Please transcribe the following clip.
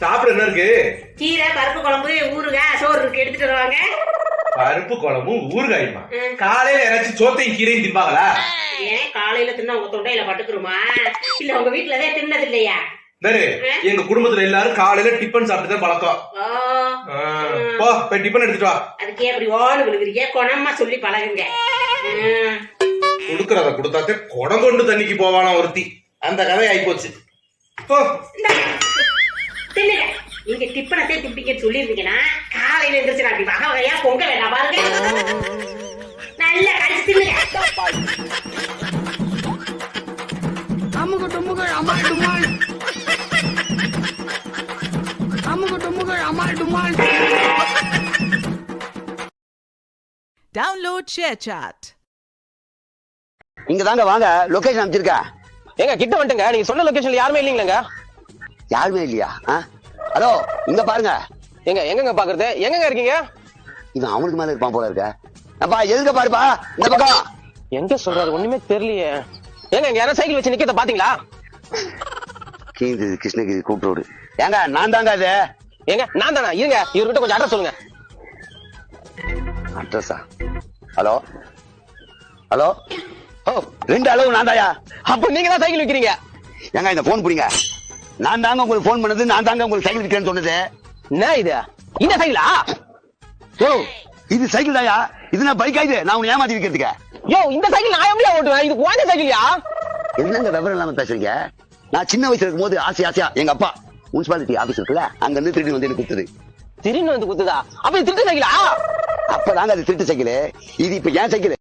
சாப்பிட என்ன இருக்கு? கீரை, பருப்பு குழம்பு, ஊறுகாய், சோறு இருக்கு, எடுத்துட்டு வருவாங்க. பருப்பு குழம்பும் ஊறுகாயுமா? காலையில யாராச்சும் சோத்தையும் கீரையும் திம்பாங்களா? ஏன் காலையில தின்னா உங்க தொண்டையில பட்டுக்குருமா? இல்ல உங்க வீட்டுலதான் தின்னது இல்லையா? எங்க குடும்பத்துல எல்லாரும் காலையில டிபன் சாப்பிட்டு தான் பழக்கம். போ போய் டிபன் எடுத்துட்டு வா. அதுக்கே அப்படி ஓடு விழுகுறீங்க, குணமா சொல்லி பழகுங்க. குடுக்கறத குடுத்தாத்தே குடம் கொண்டு தண்ணிக்கு போவானா ஒருத்தி. அந்த கதை ஆயிப்போச்சு. தின்னுங்க. நீங்க டிப்பனத்தை திப்பிங்கன்னு சொல்லிருந்தீங்கன்னா காலையில எந்திரிச்சு அப்படி வகை வகையா பொங்க வேண்டாம் பாருங்க. நல்ல கடிச்சு தின்னுங்க. அமுக டுமுகள் அமால் டுமால், அமுக டுமுகள் அமால் டுமால். Download ShareChat. இங்க தாங்க வாங்க, லொகேஷன் அமைச்சிருக்க. ஏங்க கிட்ட வந்துட்டுங்க, நீங்க சொன்ன லொகேஷன்ல யாருமே இல்லீங்களா? யாருமே இல்லையா? ஹலோ, இங்க பாருங்க. எங்க எங்கங்க பாக்குறது? எங்கங்க இருக்கீங்க? இவன் அவனுக்கு மேல இருப்பான் போல இருக்க. அப்பா எதுங்க பாருப்பா, இந்த பக்கம். எங்க சொல்றாரு ஒண்ணுமே தெரியலையே. ஏங்க இங்க யாரும் சைக்கிள் வச்சு நிக்கிறத பாத்தீங்களா? கீழ்ந்து கிருஷ்ணகிரி கூட்டு ரோடு. ஏங்க நான் தாங்க அது. ஏங்க நான் தானா? இருங்க, இவர்கிட்ட கொஞ்சம் அட்ரஸ் சொல்லுங்க. அட்ரஸா? Hello hello. ஓ, 2 அளவு நான் தாயா? அப்ப நீங்க தான் சைக்கிள் விக்கிறீங்க. ஏங்க இந்த போன் புடிங்க. நான் தாங்க உங்களுக்கு போன் பண்ணது, நான் தாங்க உங்களுக்கு சைக்கிள் விற்கிறேன்னு சொன்னது. என்ன இது? இந்த சைக்கிளா? ஓ, இது சைக்கிள் தாயா? இது நான் பைக் ஆயுது, நான் உன்னை ஏமாத்தி விற்கிறதுக்கு. யோ, இந்த சைக்கிள் நான் எப்படியா ஓட்டுவேன்? இது குழந்தை சைக்கிள்யா? என்னங்க விவரம் இல்லாம பேசுறீங்க? நான் சின்ன வயசுல இருக்கும் போது ஆசையா எங்க அப்பா முனிசிபாலிட்டி ஆபீஸ் இருக்குல்ல, அங்க இருந்து திருடி வந்து எனக்கு கொடுத்தது. திரும்பி வந்து குத்துதா? அப்ப இது திருட்டு சைக்கிளா? அப்பதாங்க அது திருட்டு சைக்கிள். இது இப்ப ஏன் சைக்கிள்.